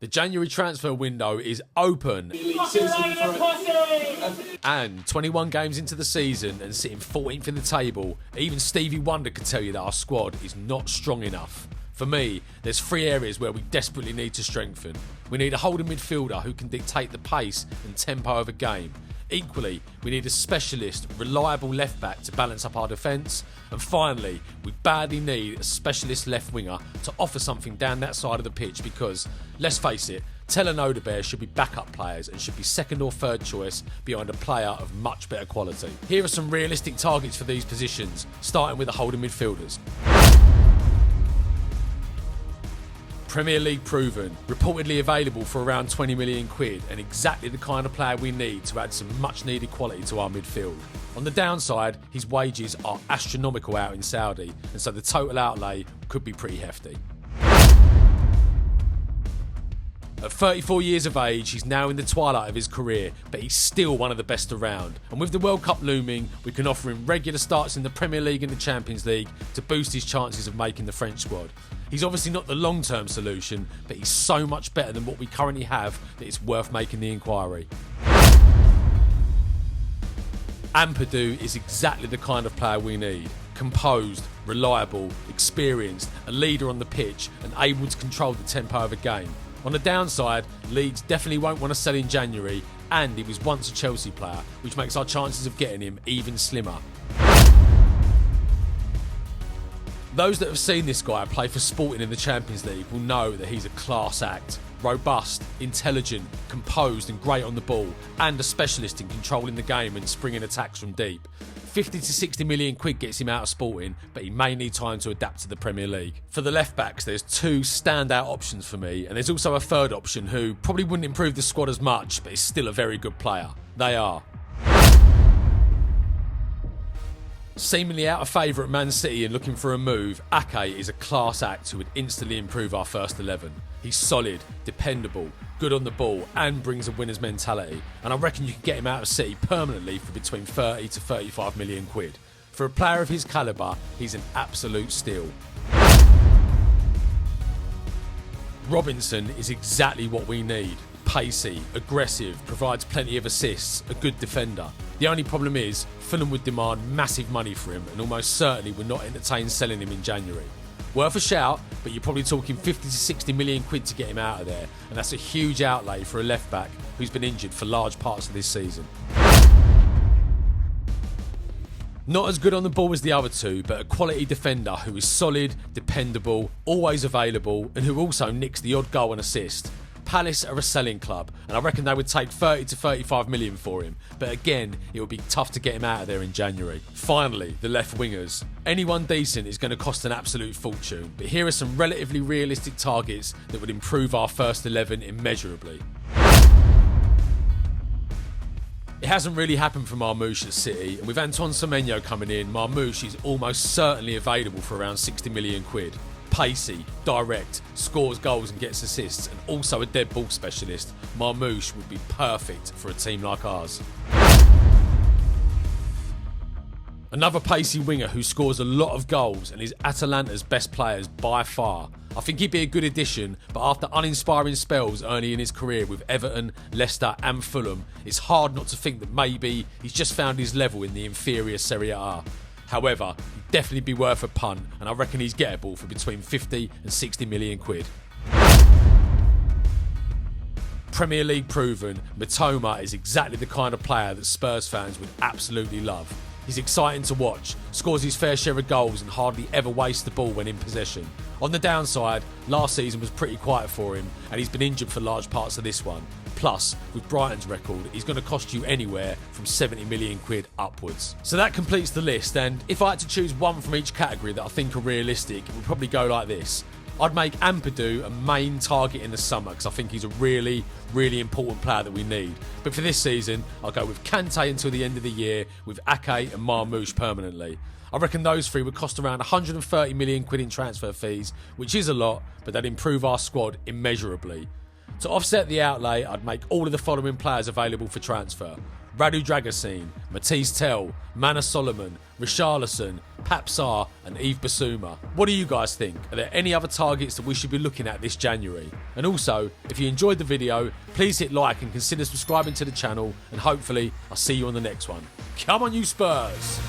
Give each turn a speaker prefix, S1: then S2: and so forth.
S1: The January transfer window is open. And 21 games into the season and sitting 14th in the table, even Stevie Wonder can tell you that our squad is not strong enough. For me, there's 3 areas where we desperately need to strengthen. We need a holding midfielder who can dictate the pace and tempo of a game. Equally, we need a specialist, reliable left back to balance up our defence. And finally, we badly need a specialist left winger to offer something down that side of the pitch because, let's face it, Tell and Odebear should be backup players and should be second or third choice behind a player of much better quality. Here are some realistic targets for these positions, starting with the holding midfielders. Premier League proven, reportedly available for around 20 million quid and exactly the kind of player we need to add some much needed quality to our midfield. On the downside, his wages are astronomical out in Saudi and so the total outlay could be pretty hefty. At 34 years of age, he's now in the twilight of his career, but he's still one of the best around. And with the World Cup looming, we can offer him regular starts in the Premier League and the Champions League to boost his chances of making the French squad. He's obviously not the long-term solution, but he's so much better than what we currently have that it's worth making the inquiry. Ampadu is exactly the kind of player we need. Composed, reliable, experienced, a leader on the pitch and able to control the tempo of a game. On the downside, Leeds definitely won't want to sell in January and he was once a Chelsea player, which makes our chances of getting him even slimmer. Those that have seen this guy play for Sporting in the Champions League will know that he's a class act. Robust, intelligent, composed and great on the ball, and a specialist in controlling the game and springing attacks from deep. 50 to 60 million quid gets him out of Sporting, but he may need time to adapt to the Premier League. For the left backs, there's 2 standout options for me, and there's also a third option who probably wouldn't improve the squad as much, but is still a very good player. They are seemingly out of favour at Man City and looking for a move, Ake is a class act who would instantly improve our first 11. He's solid, dependable, good on the ball and brings a winner's mentality, and I reckon you can get him out of City permanently for between 30 to 35 million quid. For a player of his calibre, he's an absolute steal. Robinson is exactly what we need. Pacey, aggressive, provides plenty of assists, a good defender. The only problem is, Fulham would demand massive money for him and almost certainly would not entertain selling him in January. Worth a shout, but you're probably talking 50 to 60 million quid to get him out of there, and that's a huge outlay for a left back who's been injured for large parts of this season. Not as good on the ball as the other two, but a quality defender who is solid, dependable, always available, and who also nicks the odd goal and assist. Palace are a selling club, and I reckon they would take 30 to 35 million for him, but again, it would be tough to get him out of there in January. Finally, the left wingers. Anyone decent is going to cost an absolute fortune, but here are some relatively realistic targets that would improve our first 11 immeasurably. It hasn't really happened for Marmoush at City, and with Antoine Semenyo coming in, Marmoush is almost certainly available for around 60 million quid. Pacey, direct, scores goals and gets assists, and also a dead ball specialist, Marmoush would be perfect for a team like ours. Another pacey winger who scores a lot of goals and is Atalanta's best players by far. I think he'd be a good addition, but after uninspiring spells early in his career with Everton, Leicester and Fulham, it's hard not to think that maybe he's just found his level in the inferior Serie A. However, he'd definitely be worth a punt, and I reckon he's gettable for between 50 and 60 million quid. Premier League proven, Mitoma is exactly the kind of player that Spurs fans would absolutely love. He's exciting to watch, scores his fair share of goals and hardly ever wastes the ball when in possession. On the downside, last season was pretty quiet for him and he's been injured for large parts of this one. Plus, with Brighton's record, he's going to cost you anywhere from 70 million quid upwards. So that completes the list, and if I had to choose one from each category that I think are realistic, it would probably go like this. I'd make Ampadu a main target in the summer because I think he's a really, really important player that we need. But for this season, I'll go with Kante until the end of the year, with Ake and Marmoush permanently. I reckon those 3 would cost around 130 million quid in transfer fees, which is a lot, but they'd improve our squad immeasurably. To offset the outlay, I'd make all of the following players available for transfer. Radu Dragusin, Matisse Tell, Mana Solomon, Richarlison, Papsar and Yves Bissouma. What do you guys think? Are there any other targets that we should be looking at this January? And also, if you enjoyed the video, please hit like and consider subscribing to the channel, and hopefully I'll see you on the next one. Come on you Spurs!